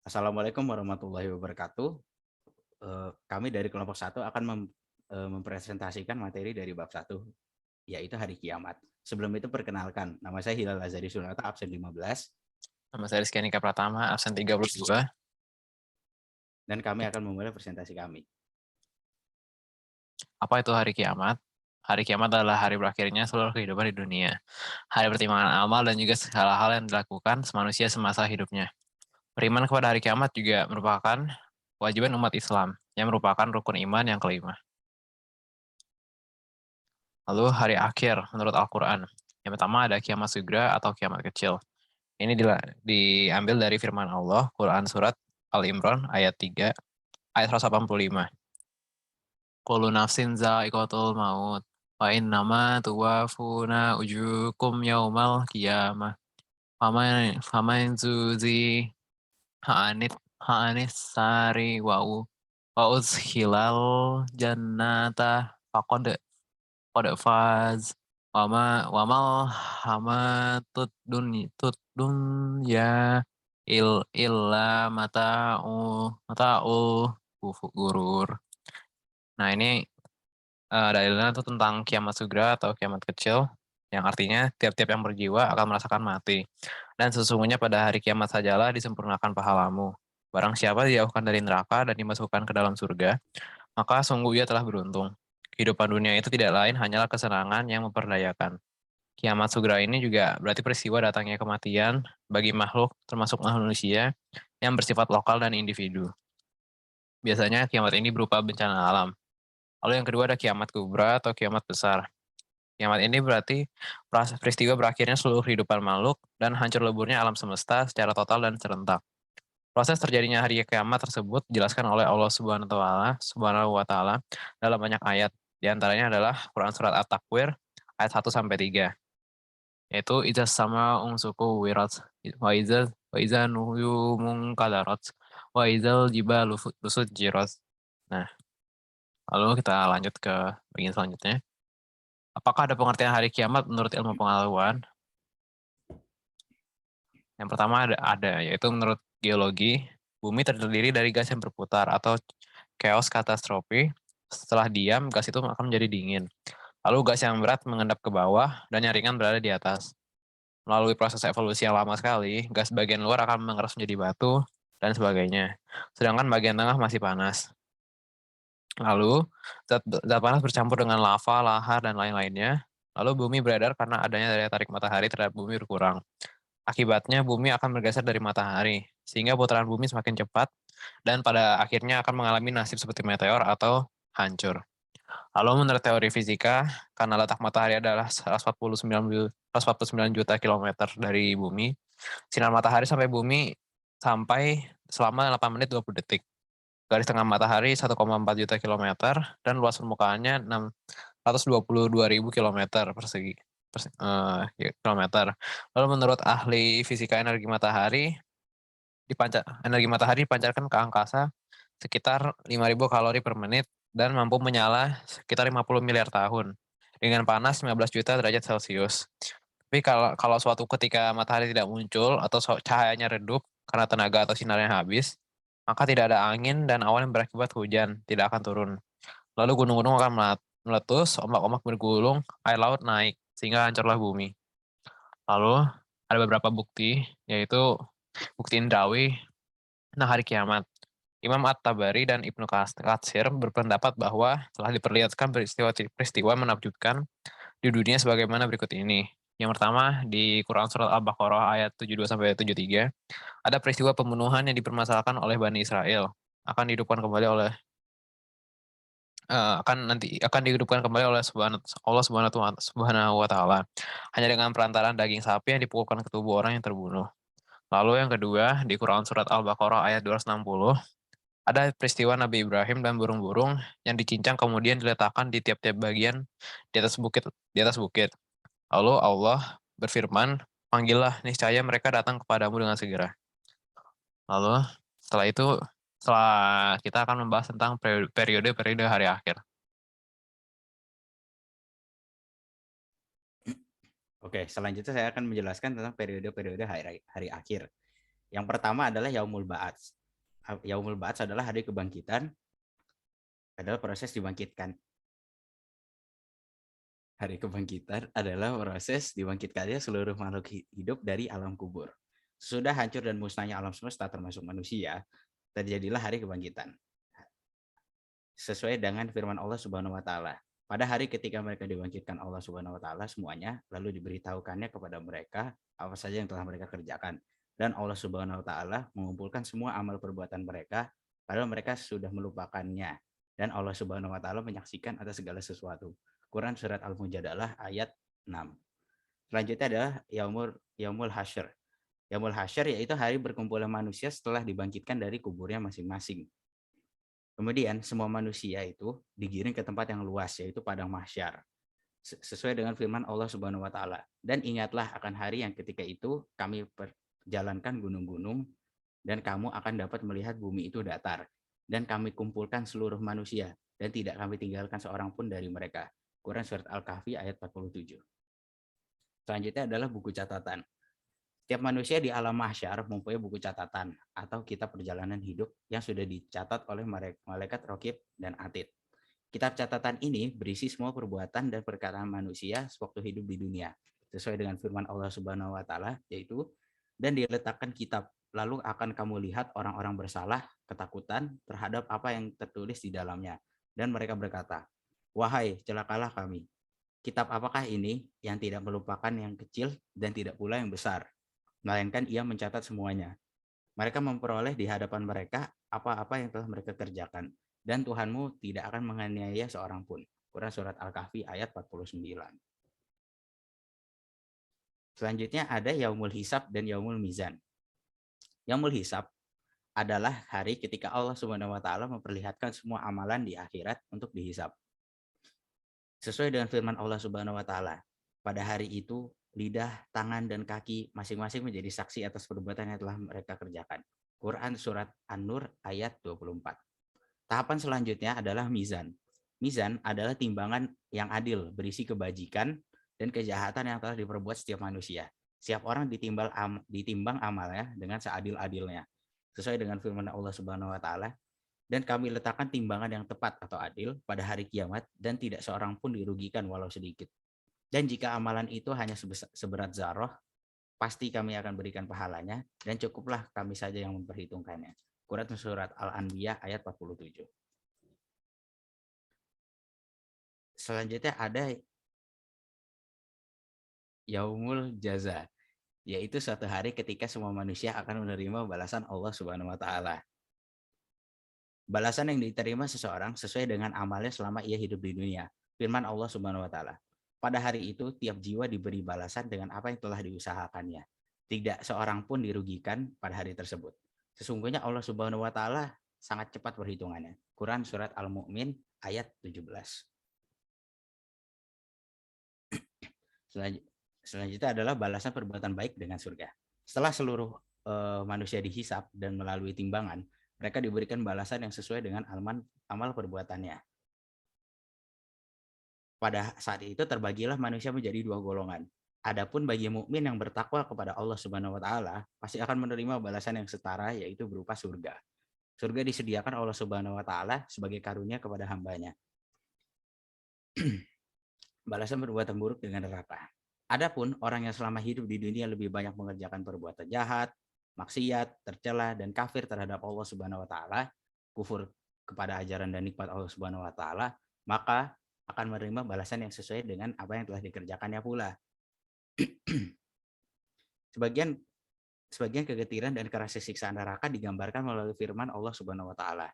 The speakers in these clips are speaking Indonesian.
Assalamualaikum warahmatullahi wabarakatuh. Kami dari kelompok 1 akan mempresentasikan materi dari bab 1, yaitu hari kiamat. Sebelum itu perkenalkan, nama saya Hilal Azhari Sunata, absen 15, Nama saya Rizky Andika Pratama, absen 32. dan kami akan memulai presentasi kami. Apa itu hari kiamat? Hari kiamat adalah hari berakhirnya seluruh kehidupan di dunia. Hari pertimbangan amal dan juga segala hal yang dilakukan manusia semasa hidupnya. Beriman kepada hari kiamat juga merupakan kewajiban umat Islam, yang merupakan rukun iman yang kelima. Lalu hari akhir menurut Al-Quran. Yang pertama ada kiamat sugra atau kiamat kecil. Ini diambil dari firman Allah, Quran Surat Al-Imran ayat 3, ayat 185. Kullu nafsin za'iqatul maut. Wa innama tuwafuna ujukum yaumal qiyamah. Faman zuzi ha'anis sari wa uzhilal jannata qad faz. Wamal hamatut dunya illa mata'ul gurur. Nah, ini dalilnya itu tentang kiamat sugra atau kiamat kecil, yang artinya tiap-tiap yang berjiwa akan merasakan mati. Dan sesungguhnya pada hari kiamat sajalah disempurnakan pahalamu. Barang siapa dijauhkan dari neraka dan dimasukkan ke dalam surga, maka sungguh ia telah beruntung. Kehidupan dunia itu tidak lain hanyalah kesenangan yang memperdayakan. Kiamat sugra ini juga berarti peristiwa datangnya kematian bagi makhluk, termasuk manusia, yang bersifat lokal dan individu. Biasanya kiamat ini berupa bencana alam. Lalu yang kedua ada kiamat kubra atau kiamat besar. Kiamat ini berarti peristiwa berakhirnya seluruh kehidupan makhluk dan hancur leburnya alam semesta secara total dan serentak. Proses terjadinya hari kiamat tersebut dijelaskan oleh Allah Subhanahu wa taala dalam banyak ayat. Di antaranya adalah Quran surat At-Takwir ayat 1 sampai 3, yaitu idza sama unsuku wirat wa iza nuhyu munkadarat wa idzal jibalu sujirat. Nah, lalu kita lanjut ke bagian selanjutnya. Apakah ada pengertian hari kiamat menurut ilmu pengetahuan? Yang pertama ada, yaitu menurut geologi, bumi terdiri dari gas yang berputar atau chaos katastrofi. Setelah diam, gas itu akan menjadi dingin. Lalu gas yang berat mengendap ke bawah dan yang ringan berada di atas. Melalui proses evolusi yang lama sekali, gas bagian luar akan mengeras menjadi batu dan sebagainya. Sedangkan bagian tengah masih panas. Lalu, zat panas bercampur dengan lava, lahar, dan lain-lainnya. Lalu bumi beredar karena adanya daya tarik matahari terhadap bumi berkurang. Akibatnya bumi akan bergeser dari matahari, sehingga putaran bumi semakin cepat, dan pada akhirnya akan mengalami nasib seperti meteor atau hancur. Lalu menurut teori fisika, karena letak matahari adalah 149 juta kilometer dari bumi, sinar matahari sampai bumi sampai selama 8 menit 20 detik. Garis tengah matahari 1,4 juta kilometer, dan luas permukaannya 622.000 kilometer persegi. Kilometer. Lalu menurut ahli fisika energi matahari dipancarkan ke angkasa sekitar 5.000 kalori per menit dan mampu menyala sekitar 50 miliar tahun dengan panas 15 juta derajat Celcius. Tapi kalau suatu ketika matahari tidak muncul atau cahayanya redup karena tenaga atau sinarnya habis, maka tidak ada angin dan awan yang berakibat hujan tidak akan turun. Lalu gunung-gunung akan meletus, ombak-ombak bergulung, air laut naik, sehingga hancurlah bumi. Lalu ada beberapa bukti, yaitu bukti indrawi tentang hari kiamat. Imam At-Tabari dan Ibnu Katsir berpendapat bahwa telah diperlihatkan peristiwa menakjubkan di dunia sebagaimana berikut ini. Yang pertama, di Quran Surat Al-Baqarah ayat 72-73, ada peristiwa pembunuhan yang dipermasalahkan oleh Bani Israel. Akan dihidupkan kembali oleh akan dihidupkan kembali oleh Allah Subhanahu wa taala hanya dengan perantaraan daging sapi yang dipukulkan ke tubuh orang yang terbunuh. Lalu yang kedua, di Quran surat Al-Baqarah ayat 260, ada peristiwa Nabi Ibrahim dan burung-burung yang dicincang kemudian diletakkan di tiap-tiap bagian di atas bukit. Lalu Allah berfirman, "Panggillah, niscaya mereka datang kepadamu dengan segera." Lalu setelah kita akan membahas tentang periode-periode hari akhir. Oke, selanjutnya saya akan menjelaskan tentang periode-periode hari akhir. Yang pertama adalah Yaumul Ba'ats. Yaumul Ba'ats adalah hari kebangkitan, adalah proses dibangkitkan. Hari kebangkitan adalah proses dibangkitkannya seluruh makhluk hidup dari alam kubur. Sesudah hancur dan musnahnya alam semesta termasuk manusia, terjadilah hari kebangkitan. Sesuai dengan firman Allah Subhanahu wa taala. Pada hari ketika mereka dibangkitkan Allah Subhanahu wa taala semuanya, lalu diberitahukannya kepada mereka apa saja yang telah mereka kerjakan. Dan Allah Subhanahu wa taala mengumpulkan semua amal perbuatan mereka padahal mereka sudah melupakannya. Dan Allah Subhanahu wa taala menyaksikan atas segala sesuatu. Quran surat Al-Mujadalah ayat 6. Selanjutnya adalah Yaumul Hasyr. Yaumul Hasyr yaitu hari berkumpulnya manusia setelah dibangkitkan dari kuburnya masing-masing. Kemudian semua manusia itu digiring ke tempat yang luas yaitu padang mahsyar. Sesuai dengan firman Allah Subhanahu wa taala. Dan ingatlah akan hari yang ketika itu kami perjalankan gunung-gunung dan kamu akan dapat melihat bumi itu datar dan kami kumpulkan seluruh manusia dan tidak kami tinggalkan seorang pun dari mereka. Quran surat Al-Kahfi ayat 47. Selanjutnya adalah buku catatan. Setiap manusia di alam mahsyar mempunyai buku catatan atau kitab perjalanan hidup yang sudah dicatat oleh malaikat Raqib dan Atid. Kitab catatan ini berisi semua perbuatan dan perkataan manusia sewaktu hidup di dunia, sesuai dengan firman Allah Subhanahu wa taala, yaitu dan diletakkan kitab, lalu akan kamu lihat orang-orang bersalah ketakutan terhadap apa yang tertulis di dalamnya, dan mereka berkata, wahai celakalah kami. Kitab apakah ini yang tidak melupakan yang kecil dan tidak pula yang besar, melainkan ia mencatat semuanya. Mereka memperoleh di hadapan mereka apa-apa yang telah mereka kerjakan, dan Tuhanmu tidak akan menganiaya seorang pun. Quran surat Al-Kahfi ayat 49. Selanjutnya ada Yaumul Hisab dan Yaumul Mizan. Yaumul Hisab adalah hari ketika Allah Subhanahu wa taala memperlihatkan semua amalan di akhirat untuk dihisab. Sesuai dengan firman Allah Subhanahu wa taala, pada hari itu lidah, tangan, dan kaki masing-masing menjadi saksi atas perbuatan yang telah mereka kerjakan. Quran surat An-Nur ayat 24. Tahapan selanjutnya adalah mizan. Mizan adalah timbangan yang adil, berisi kebajikan dan kejahatan yang telah diperbuat setiap manusia. Setiap orang ditimbang amalnya dengan seadil-adilnya. Sesuai dengan firman Allah Subhanahu wa taala, dan kami letakkan timbangan yang tepat atau adil pada hari kiamat dan tidak seorang pun dirugikan walau sedikit. Dan jika amalan itu hanya seberat zarah, pasti kami akan berikan pahalanya dan cukuplah kami saja yang memperhitungkannya. Quran surat Al-Anbiya ayat 47. Selanjutnya ada Yaumul Jaza, yaitu suatu hari ketika semua manusia akan menerima balasan Allah Subhanahu wa taala. Balasan yang diterima seseorang sesuai dengan amalnya selama ia hidup di dunia. Firman Allah Subhanahu wa taala. Pada hari itu tiap jiwa diberi balasan dengan apa yang telah diusahakannya. Tidak seorang pun dirugikan pada hari tersebut. Sesungguhnya Allah Subhanahu wa taala sangat cepat perhitungannya. Quran surat Al-Mu'min ayat 17. Selanjutnya adalah balasan perbuatan baik dengan surga. Setelah seluruh manusia dihisap dan melalui timbangan, mereka diberikan balasan yang sesuai dengan amal perbuatannya. Pada saat itu terbagilah manusia menjadi dua golongan. Adapun bagi mukmin yang bertakwa kepada Allah Subhanahu wa taala, pasti akan menerima balasan yang setara yaitu berupa surga. Surga disediakan Allah Subhanahu wa taala sebagai karunia kepada hambanya. Balasan perbuatan buruk dengan neraka. Adapun orang yang selama hidup di dunia lebih banyak mengerjakan perbuatan jahat, maksiat, tercela, dan kafir terhadap Allah Subhanahu wa taala, kufur kepada ajaran dan nikmat Allah Subhanahu wa taala, maka akan menerima balasan yang sesuai dengan apa yang telah dikerjakannya pula. Sebagian kegetiran dan keras siksaan neraka digambarkan melalui firman Allah Subhanahu wa taala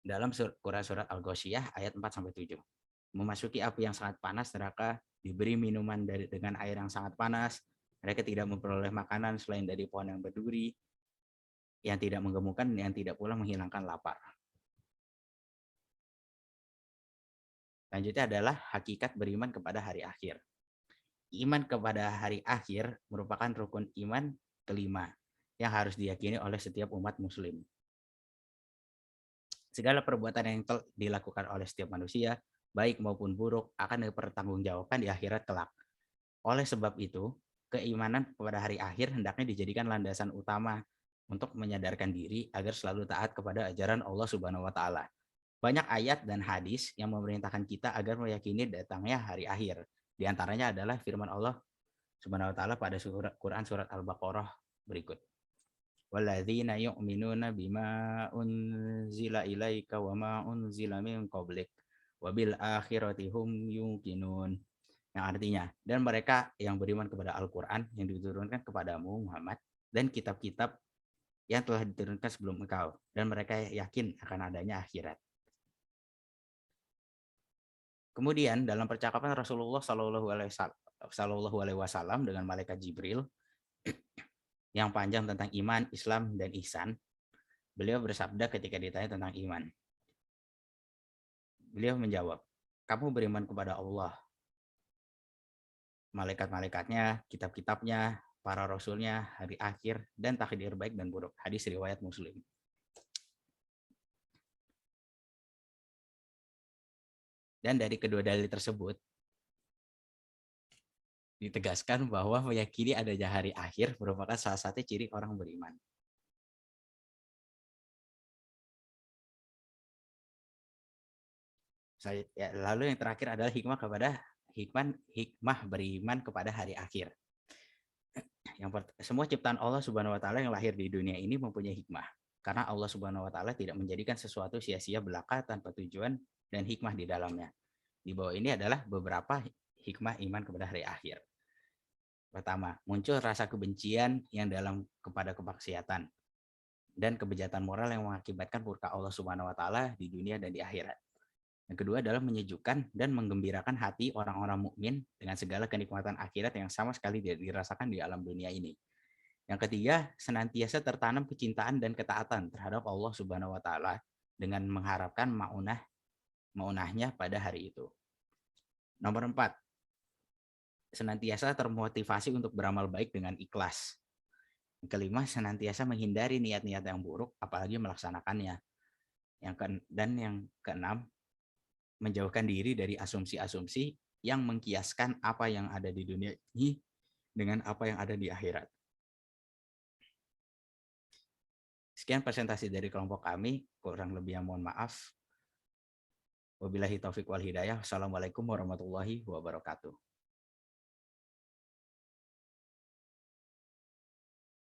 dalam Quran surat Al-Ghasyiyah ayat 4-7. Memasuki api yang sangat panas, neraka diberi minuman dengan air yang sangat panas. Mereka tidak memperoleh makanan selain dari pohon yang berduri, yang tidak menggemukkan, yang tidak pula menghilangkan lapar. Selanjutnya adalah hakikat beriman kepada hari akhir. Iman kepada hari akhir merupakan rukun iman kelima yang harus diyakini oleh setiap umat muslim. Segala perbuatan yang dilakukan oleh setiap manusia, baik maupun buruk, akan dipertanggungjawabkan di akhirat kelak. Oleh sebab itu, keimanan kepada hari akhir hendaknya dijadikan landasan utama untuk menyadarkan diri agar selalu taat kepada ajaran Allah Subhanahu wa taala. Banyak ayat dan hadis yang memerintahkan kita agar meyakini datangnya hari akhir. Di antaranya adalah firman Allah Subhanahu wa taala pada Quran surat Al-Baqarah berikut. Walladzina yu'minuna bima unzila ilaika wa ma unzila min qablik wa bil akhirati hum yuqinun. Yang artinya, dan mereka yang beriman kepada Al-Quran yang diturunkan kepadamu Muhammad dan kitab-kitab yang telah diturunkan sebelum engkau, dan mereka yakin akan adanya akhirat. Kemudian dalam percakapan Rasulullah Shallallahu Alaihi Wasallam dengan malaikat Jibril yang panjang tentang iman, Islam, dan ihsan, beliau bersabda ketika ditanya tentang iman. Beliau menjawab, kamu beriman kepada Allah, malaikat-malaikatnya, kitab-kitabnya, para rasulnya, hari akhir, dan takdir baik dan buruk. Hadis riwayat Muslim. Dan dari kedua dalil tersebut, ditegaskan bahwa meyakini adanya hari akhir merupakan salah satu ciri orang beriman. Lalu yang terakhir adalah hikmah beriman kepada hari akhir. Semua ciptaan Allah Subhanahu wa taala yang lahir di dunia ini mempunyai hikmah. Karena Allah Subhanahu wa taala tidak menjadikan sesuatu sia-sia belaka tanpa tujuan dan hikmah di dalamnya. Di bawah ini adalah beberapa hikmah iman kepada hari akhir. Pertama, muncul rasa kebencian yang dalam kepada kemaksiatan dan kebejatan moral yang mengakibatkan murka Allah Subhanahu wa taala di dunia dan di akhirat. Yang kedua adalah menyejukkan dan menggembirakan hati orang-orang mukmin dengan segala kenikmatan akhirat yang sama sekali tidak dirasakan di alam dunia ini. Yang ketiga, senantiasa tertanam kecintaan dan ketaatan terhadap Allah Subhanahu wa taala dengan mengharapkan maunahnya pada hari itu. Nomor 4, senantiasa termotivasi untuk beramal baik dengan ikhlas. Yang kelima, senantiasa menghindari niat-niat yang buruk apalagi melaksanakannya. Dan yang keenam, menjauhkan diri dari asumsi-asumsi yang mengkiaskan apa yang ada di dunia ini dengan apa yang ada di akhirat. Sekian presentasi dari kelompok kami, kurang lebih yang mohon maaf. Wabillahi taufiq wal hidayah. Wassalamualaikum warahmatullahi wabarakatuh.